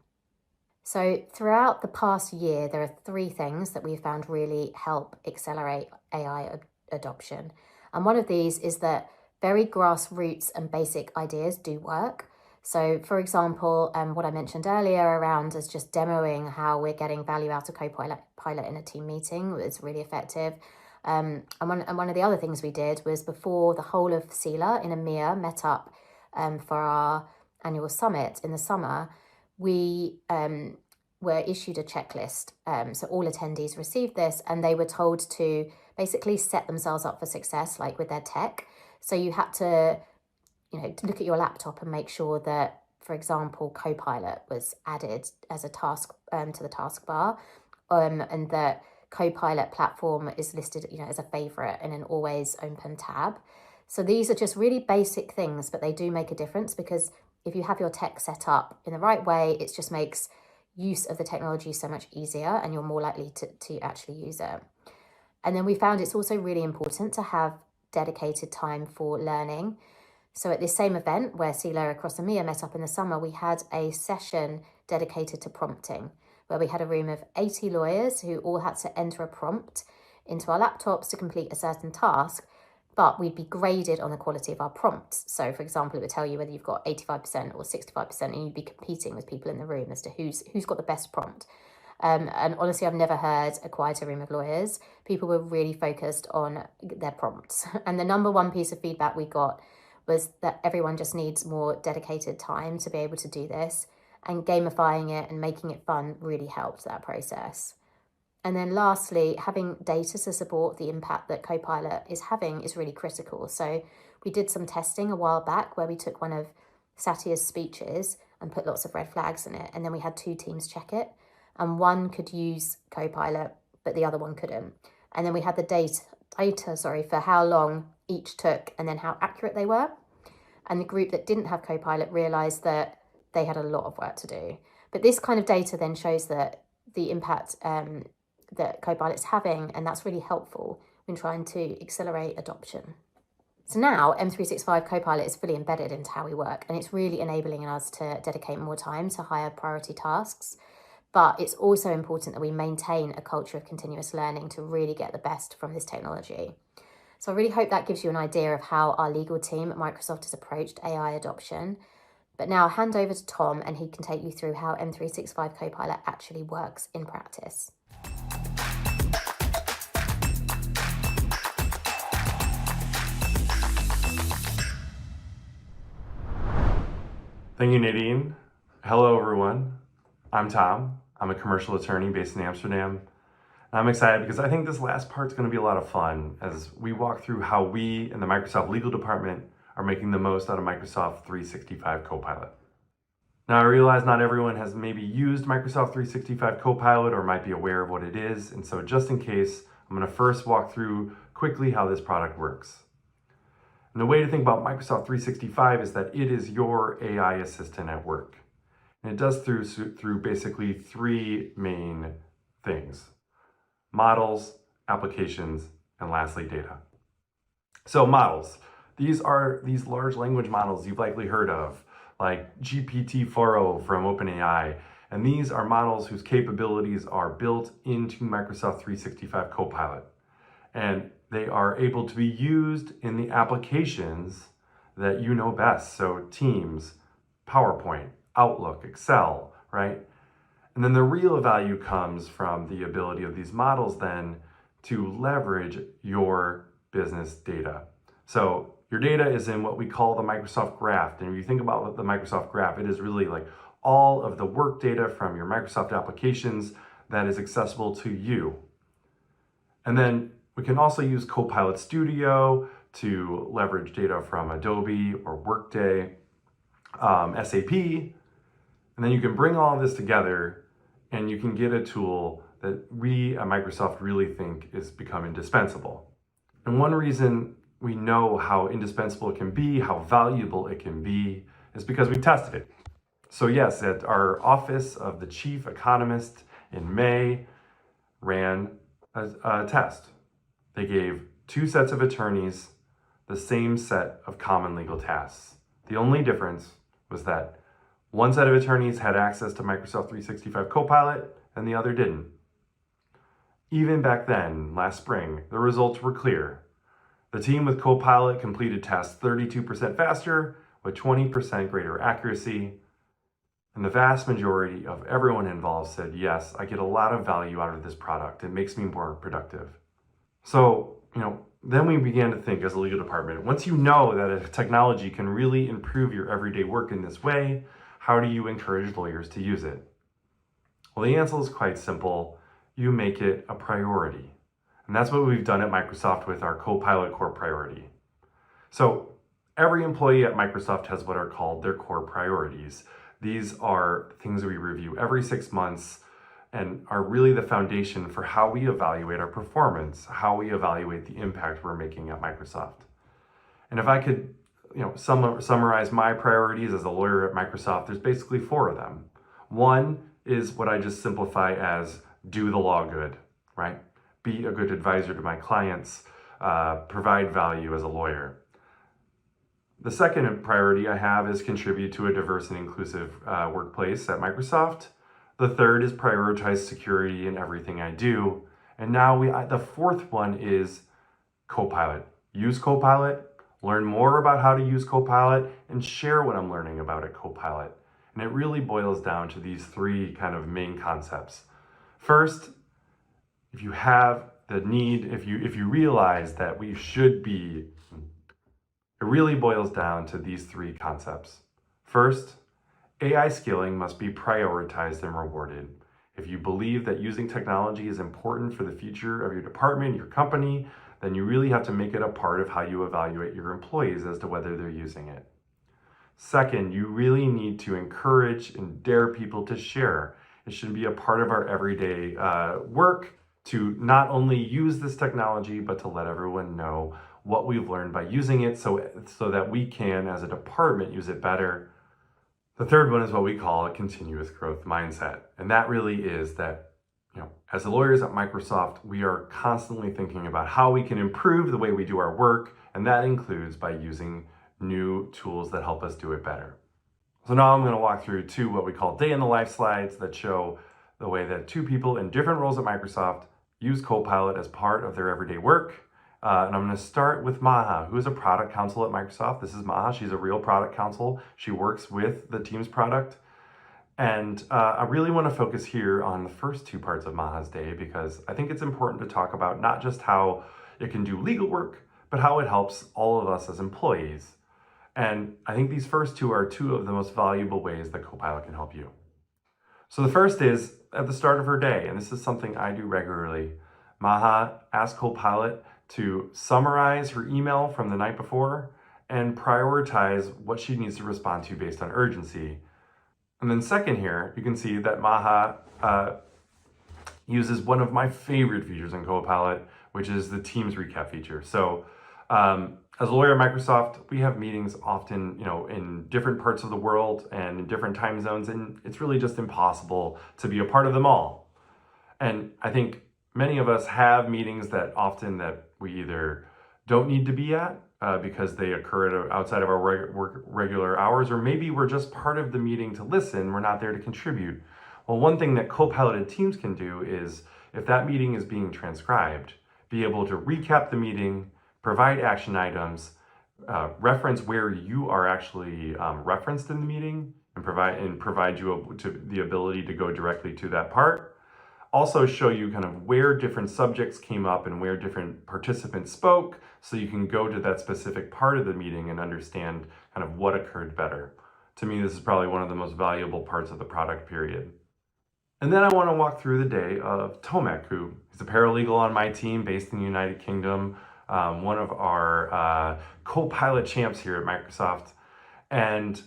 So throughout the past year, there are 3 things that we've found really help accelerate AI adoption. And one of these is that very grassroots and basic ideas do work. So for example, what I mentioned earlier around us just demoing how we're getting value out of Copilot in a team meeting was really effective. And one of the other things we did was before the whole of CELA in EMEA met up for our annual summit in the summer, we were issued a checklist. So all attendees received this and they were told to basically set themselves up for success, like with their tech. So you had to, look at your laptop and make sure that, for example, Copilot was added as a task to the taskbar, and that Copilot platform is listed, as a favorite in an always open tab. So these are just really basic things, but they do make a difference because if you have your tech set up in the right way, it just makes use of the technology so much easier and you're more likely to actually use it. And then we found it's also really important to have dedicated time for learning. So at this same event where CELA across EMEA met up in the summer, we had a session dedicated to prompting, where we had a room of 80 lawyers who all had to enter a prompt into our laptops to complete a certain task, but we'd be graded on the quality of our prompts. So for example, it would tell you whether you've got 85% or 65%, and you'd be competing with people in the room as to who's got the best prompt. And honestly, I've never heard a quieter room of lawyers. People were really focused on their prompts. And the number one piece of feedback we got was that everyone just needs more dedicated time to be able to do this, and gamifying it and making it fun really helped that process. And then lastly, having data to support the impact that Copilot is having is really critical. So we did some testing a while back where we took one of Satya's speeches and put lots of red flags in it, and then we had 2 teams check it, and one could use Copilot, but the other one couldn't. And then we had the data for how long each took and then how accurate they were. And the group that didn't have Copilot realized that they had a lot of work to do. But this kind of data then shows that the impact that Copilot's having, and that's really helpful when trying to accelerate adoption. So now M365 Copilot is fully embedded into how we work, and it's really enabling us to dedicate more time to higher priority tasks. But it's also important that we maintain a culture of continuous learning to really get the best from this technology. So I really hope that gives you an idea of how our legal team at Microsoft has approached AI adoption. But now I'll hand over to Tom and he can take you through how M365 Copilot actually works in practice. Thank you, Nadine. Hello, everyone. I'm Tom. I'm a commercial attorney based in Amsterdam. And I'm excited because I think this last part's going to be a lot of fun as we walk through how we in the Microsoft legal department are making the most out of Microsoft 365 Copilot. Now, I realize not everyone has maybe used Microsoft 365 Copilot or might be aware of what it is. And so just in case, I'm going to first walk through quickly how this product works. And the way to think about Microsoft 365 is that it is your AI assistant at work. And it does through basically three main things: models, applications, and lastly, data. So models, these are these large language models you've likely heard of, like GPT-4o from OpenAI. And these are models whose capabilities are built into Microsoft 365 Copilot. And they are able to be used in the applications that you know best. So Teams, PowerPoint, Outlook, Excel, right? And then the real value comes from the ability of these models then to leverage your business data. So your data is in what we call the Microsoft Graph. And if you think about the Microsoft Graph, it is really like all of the work data from your Microsoft applications that is accessible to you. And then we can also use Copilot Studio to leverage data from Adobe or Workday, SAP. And then you can bring all of this together and you can get a tool that we at Microsoft really think is become indispensable. And one reason we know how indispensable it can be, how valuable it can be, is because we tested it. So yes, at our office of the chief economist in May, ran a test. They gave two sets of attorneys the same set of common legal tasks. The only difference was that one set of attorneys had access to Microsoft 365 Copilot and the other didn't. Even back then, last spring, the results were clear. The team with Copilot completed tasks 32% faster with 20% greater accuracy. And the vast majority of everyone involved said, yes, I get a lot of value out of this product. It makes me more productive. So, then we began to think as a legal department, once you know that a technology can really improve your everyday work in this way, how do you encourage lawyers to use it? Well, the answer is quite simple. You make it a priority. And that's what we've done at Microsoft with our Copilot core priority. So every employee at Microsoft has what are called their core priorities. These are things we review every 6 months and are really the foundation for how we evaluate our performance, how we evaluate the impact we're making at Microsoft. And if I could summarize my priorities as a lawyer at Microsoft, there's basically 4 of them. One is what I just simplify as do the law good, right? Be a good advisor to my clients, provide value as a lawyer. The second priority I have is contribute to a diverse and inclusive workplace at Microsoft. The third is prioritize security in everything I do. And now the fourth one is Copilot. Use Copilot, learn more about how to use Copilot, and share what I'm learning about at Copilot. And it really boils down to these 3 kind of main concepts. First, if you have the need, if you realize that we should be, it really boils down to these 3 concepts. First, AI skilling must be prioritized and rewarded. If you believe that using technology is important for the future of your department, your company, then you really have to make it a part of how you evaluate your employees as to whether they're using it. Second, you really need to encourage and dare people to share. It should be a part of our everyday work to not only use this technology, but to let everyone know what we've learned by using it so that we can, as a department, use it better. The third one is what we call a continuous growth mindset. And that really is that, as lawyers at Microsoft, we are constantly thinking about how we can improve the way we do our work. And that includes by using new tools that help us do it better. So now I'm going to walk through 2 what we call day in the life slides that show the way that 2 people in different roles at Microsoft use Copilot as part of their everyday work. And I'm going to start with Maha, who is a product counsel at Microsoft. This is Maha. She's a real product counsel. She works with the Teams product. And I really want to focus here on the first 2 parts of Maha's day because I think it's important to talk about not just how it can do legal work, but how it helps all of us as employees. And I think these first 2 are 2 of the most valuable ways that Copilot can help you. So the first is at the start of her day, and this is something I do regularly. Maha asks Copilot to summarize her email from the night before and prioritize what she needs to respond to based on urgency. And then second here, you can see that Maha uses one of my favorite features in Copilot, which is the Teams recap feature. So as a lawyer at Microsoft, we have meetings often, in different parts of the world and in different time zones, and it's really just impossible to be a part of them all. And I think many of us have meetings that we either don't need to be at because they occur outside of our regular hours, or maybe we're just part of the meeting to listen, we're not there to contribute. Well, one thing that Copilot Teams can do is, if that meeting is being transcribed, be able to recap the meeting, provide action items, reference where you are actually referenced in the meeting, and provide you the ability to go directly to that part. Also show you kind of where different subjects came up and where different participants spoke, so you can go to that specific part of the meeting and understand kind of what occurred better. To me, this is probably one of the most valuable parts of the product, period. And then I want to walk through the day of Tomek, who is a paralegal on my team based in the United Kingdom, one of our Copilot champs here at Microsoft. And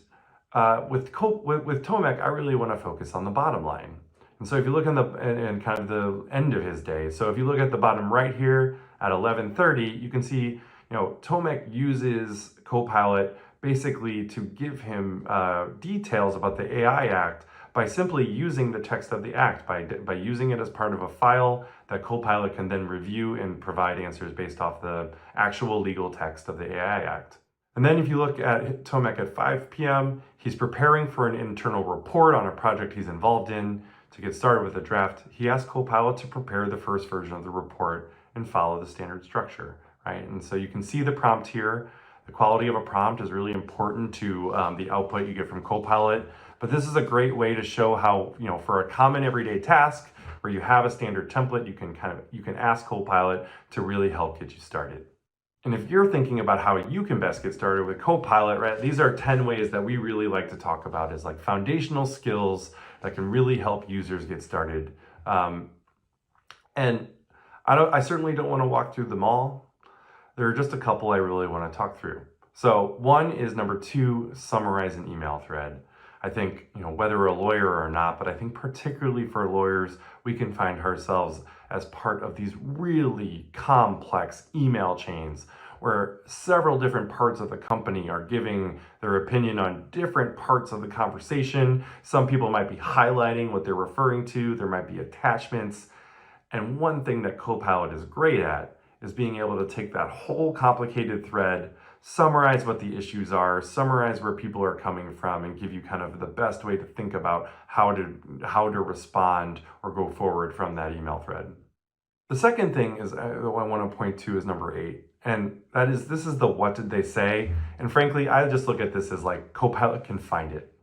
with Tomek, I really want to focus on the bottom line. And so if you look in kind of the end of his day, so if you look at the bottom right here at 11:30, you can see, Tomek uses Copilot basically to give him details about the AI Act by simply using the text of the act, by using it as part of a file that Copilot can then review and provide answers based off the actual legal text of the AI Act. And then if you look at Tomek at 5 p.m., he's preparing for an internal report on a project he's involved in. To get started with a draft, he asked Copilot to prepare the first version of the report and follow the standard structure, right? And so you can see the prompt here. The quality of a prompt is really important to the output you get from Copilot. But this is a great way to show how, for a common everyday task where you have a standard template, you can ask Copilot to really help get you started. And if you're thinking about how you can best get started with Copilot, right, these are 10 ways that we really like to talk about as like foundational skills that can really help users get started. And I certainly don't want to walk through them all. There are just a couple I really want to talk through. So one is number 2, summarize an email thread. I think, whether we're a lawyer or not, but I think particularly for lawyers, we can find ourselves as part of these really complex email chains where several different parts of the company are giving their opinion on different parts of the conversation. Some people might be highlighting what they're referring to. There might be attachments. And one thing that Copilot is great at is being able to take that whole complicated thread, summarize what the issues are, summarize where people are coming from, and give you kind of the best way to think about how to respond or go forward from that email thread. The second thing is I want to point to is number 8. And this is the what did they say? And frankly, I just look at this as like Copilot can find it,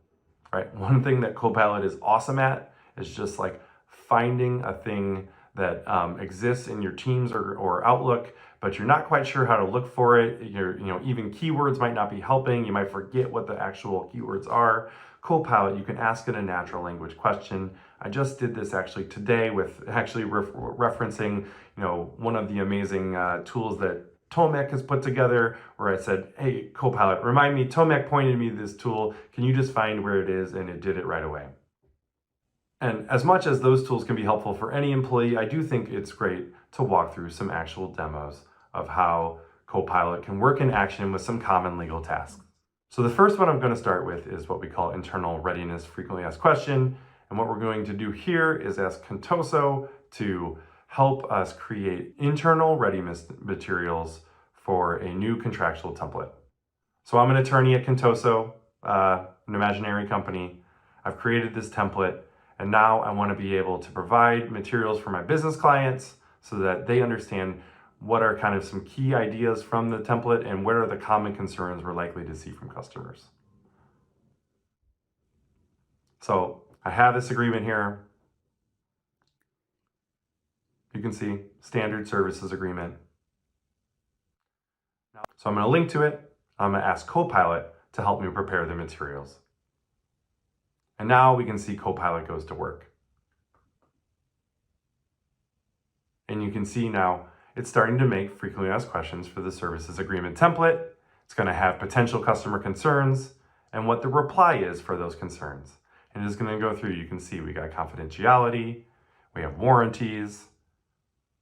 right? One thing that Copilot is awesome at is just like finding a thing that exists in your Teams or Outlook, but you're not quite sure how to look for it. Even keywords might not be helping. You might forget what the actual keywords are. Copilot, you can ask it a natural language question. I just did this actually today with actually referencing, one of the amazing tools that Tomek has put together, where I said, hey, Copilot, remind me, Tomek pointed me to this tool. Can you just find where it is? And it did it right away. And as much as those tools can be helpful for any employee, I do think it's great to walk through some actual demos of how Copilot can work in action with some common legal tasks. So the first one I'm going to start with is what we call internal readiness frequently asked question. And what we're going to do here is ask Contoso to help us create internal readiness materials for a new contractual template. So I'm an attorney at Contoso, an imaginary company. I've created this template, and now I want to be able to provide materials for my business clients so that they understand what are kind of some key ideas from the template and what are the common concerns we're likely to see from customers. So I have this agreement here. You can see standard services agreement. So I'm going to link to it. I'm going to ask Copilot to help me prepare the materials. And now we can see Copilot goes to work. And you can see now it's starting to make frequently asked questions for the services agreement template. It's going to have potential customer concerns and what the reply is for those concerns. And it's going to go through, you can see we got confidentiality, we have warranties,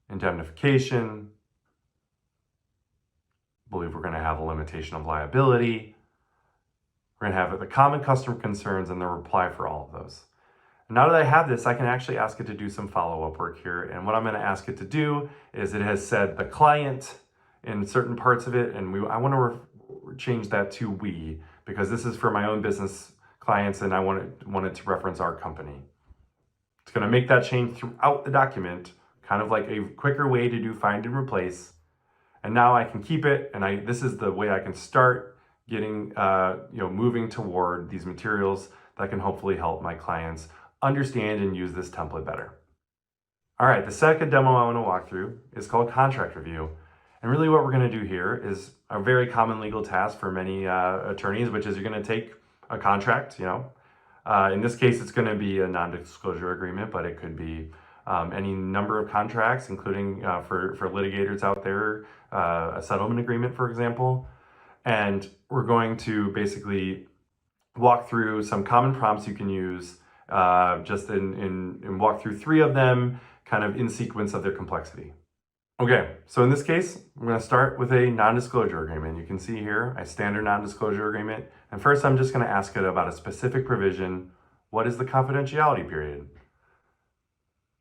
indemnification, I believe we're going to have a limitation of liability, we're going to have the common customer concerns and the reply for all of those. And now that I have this, I can actually ask it to do some follow-up work here. And what I'm going to ask it to do is it has said the client in certain parts of it, and I want to change that to we, because this is for my own business clients and I want it to reference our company. It's going to make that change throughout the document, kind of like a quicker way to do find and replace. And now I can keep it, and this is the way I can start getting, moving toward these materials that can hopefully help my clients understand and use this template better. All right, the second demo I want to walk through is called contract review. And really what we're going to do here is a very common legal task for many attorneys, which is you're going to take a contract, in this case, it's going to be a non-disclosure agreement, but it could be any number of contracts, including for litigators out there, a settlement agreement, for example. And we're going to basically walk through some common prompts you can use, just in walk through 3 of them, kind of in sequence of their complexity. Okay, so in this case, we're going to start with a non-disclosure agreement. You can see here a standard non-disclosure agreement. And first, I'm just going to ask it about a specific provision. What is the confidentiality period?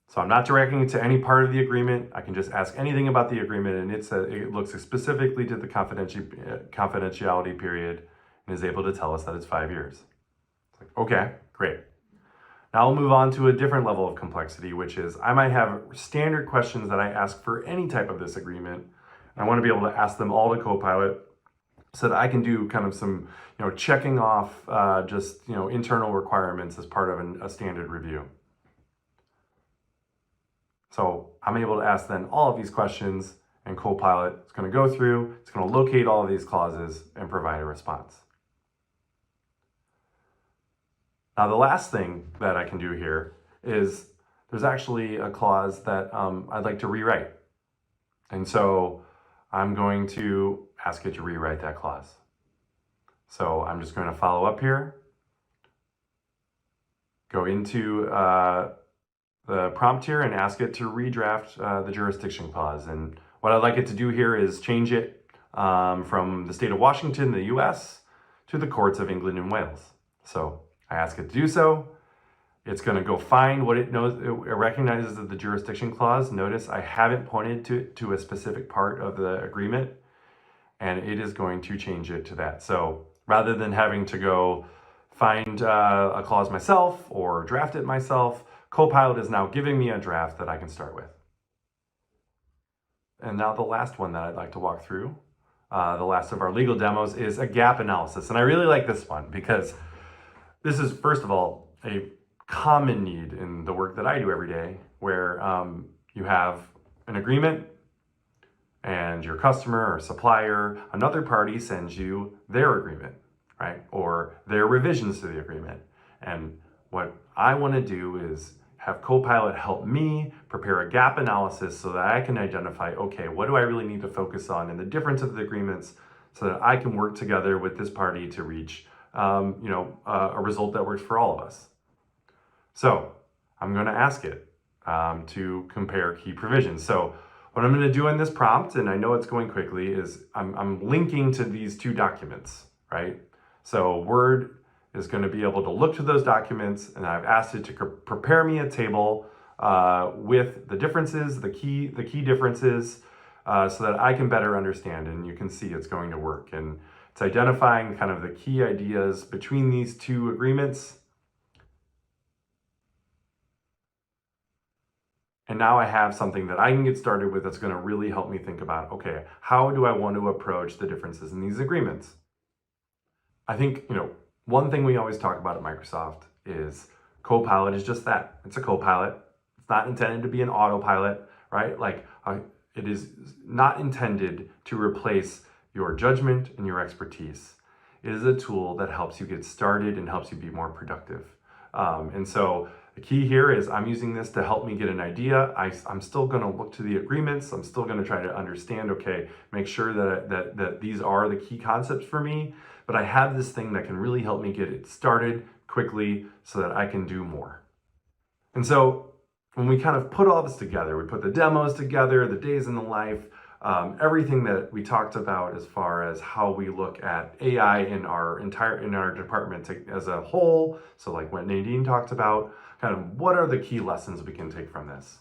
So I'm not directing it to any part of the agreement. I can just ask anything about the agreement, and it looks specifically to the confidentiality period and is able to tell us that it's 5 years. It's like, okay, great. Now I'll move on to a different level of complexity, which is I might have standard questions that I ask for any type of this agreement. I want to be able to ask them all to Copilot so that I can do kind of some, checking off internal requirements as part of a standard review. So I'm able to ask then all of these questions, and Copilot is going to go through, it's going to locate all of these clauses and provide a response. Now, the last thing that I can do here is there's actually a clause that I'd like to rewrite. And so I'm going to ask it to rewrite that clause. So I'm just going to follow up here, go into the prompt here and ask it to redraft the jurisdiction clause. And what I'd like it to do here is change it from the state of Washington, the US, to the courts of England and Wales. So I ask it to do so. It's going to go find what it knows. It recognizes that the jurisdiction clause. Notice I haven't pointed to a specific part of the agreement, and it is going to change it to that. So rather than having to go find a clause myself or draft it myself, Copilot is now giving me a draft that I can start with. And now the last one that I'd like to walk through, the last of our legal demos, is a gap analysis. And I really like this one because this is, first of all, a common need in the work that I do every day, where you have an agreement and your customer or supplier, another party sends you their agreement, right? Or their revisions to the agreement. And what I want to do is have Copilot help me prepare a gap analysis so that I can identify, okay, what do I really need to focus on in the difference of the agreements so that I can work together with this party to reach a result that works for all of us. So I'm going to ask it to compare key provisions. So what I'm going to do in this prompt, and I know it's going quickly, is I'm linking to these 2 documents, right? So Word is going to be able to look to those documents, and I've asked it to prepare me a table with the differences, the key differences, so that I can better understand. And you can see it's going to work. And it's identifying kind of the key ideas between these 2 agreements. And now I have something that I can get started with that's going to really help me think about, okay, how do I want to approach the differences in these agreements? I think, one thing we always talk about at Microsoft is Copilot is just that. It's a Copilot. It's not intended to be an autopilot, right? It is not intended to replace your judgment and your expertise. It is a tool that helps you get started and helps you be more productive. And so the key here is I'm using this to help me get an idea. I'm still going to look to the agreements. I'm still going to try to understand, okay, make sure that these are the key concepts for me. But I have this thing that can really help me get it started. quickly so that I can do more. And so when we kind of put all this together, we put the demos together, the days in the life, everything that we talked about as far as how we look at AI in our department as a whole. So like what Nadine talked about, kind of what are the key lessons we can take from this?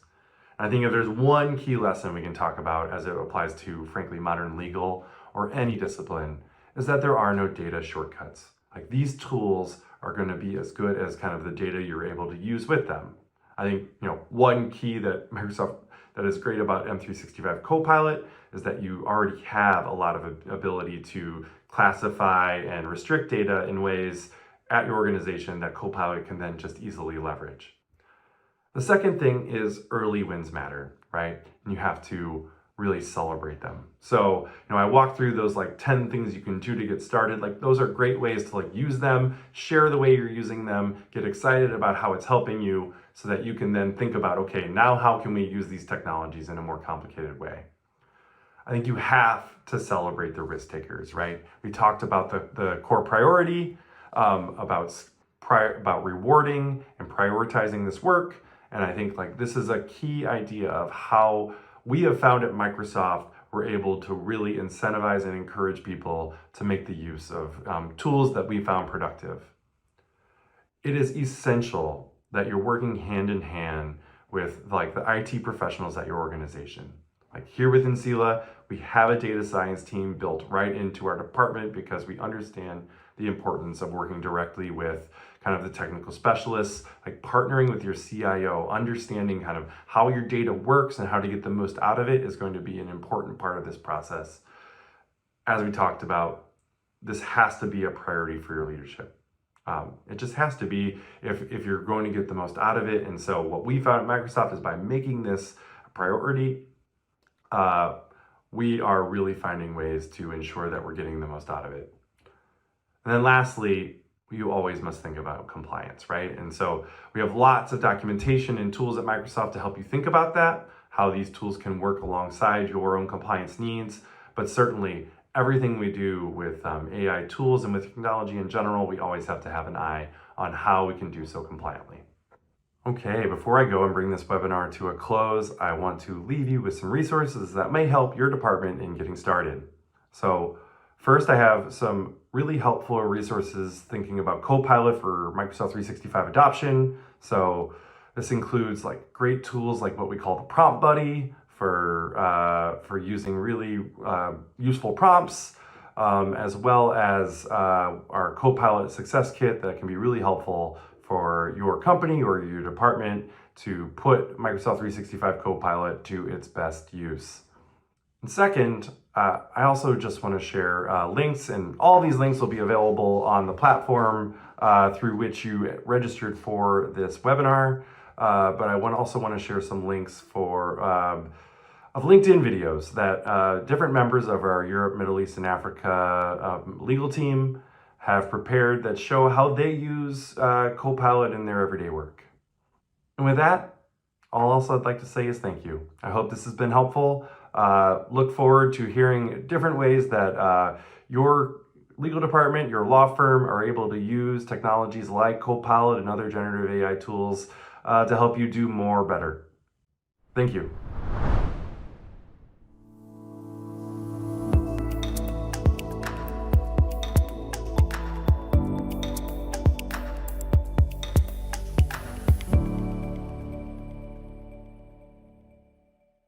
And I think if there's one key lesson we can talk about as it applies to, frankly, modern legal or any discipline, is that there are no data shortcuts. Like these tools are going to be as good as kind of the data you're able to use with them. I think, one key that Microsoft that is great about M365 Copilot is that you already have a lot of ability to classify and restrict data in ways at your organization that Copilot can then just easily leverage. The second thing is early wins matter, right? And you have to really celebrate them. So, I walked through those like 10 things you can do to get started. Like those are great ways to like use them, share the way you're using them, get excited about how it's helping you so that you can then think about, okay, now how can we use these technologies in a more complicated way? I think you have to celebrate the risk takers, right? We talked about the core priority, about rewarding and prioritizing this work. And I think like this is a key idea of how we have found at Microsoft we're able to really incentivize and encourage people to make the use of tools that we found productive. It is essential that you're working hand in hand with like the IT professionals at your organization. Like here within Sila, we have a data science team built right into our department because we understand the importance of working directly with kind of the technical specialists, like partnering with your CIO, understanding kind of how your data works and how to get the most out of it is going to be an important part of this process. As we talked about, this has to be a priority for your leadership. It just has to be if you're going to get the most out of it. And so what we found at Microsoft is by making this a priority, we are really finding ways to ensure that we're getting the most out of it. And then lastly, you always must think about compliance, right? And so we have lots of documentation and tools at Microsoft to help you think about that, how these tools can work alongside your own compliance needs. But certainly everything we do with AI tools and with technology in general, we always have to have an eye on how we can do so compliantly. Okay, before I go and bring this webinar to a close, I want to leave you with some resources that may help your department in getting started. So first, I have some really helpful resources thinking about Copilot for Microsoft 365 adoption. So this includes like great tools like what we call the Prompt Buddy for using really useful prompts, as well as our Copilot Success Kit that can be really helpful for your company or your department to put Microsoft 365 Copilot to its best use. And second, I also just want to share links, and all these links will be available on the platform through which you registered for this webinar. But I also want to share some links of LinkedIn videos that different members of our Europe, Middle East, and Africa legal team have prepared that show how they use Copilot in their everyday work. And with that, all else I'd like to say is thank you. I hope this has been helpful. Look forward to hearing different ways that your legal department, your law firm are able to use technologies like Copilot and other generative AI tools to help you do more better. Thank you.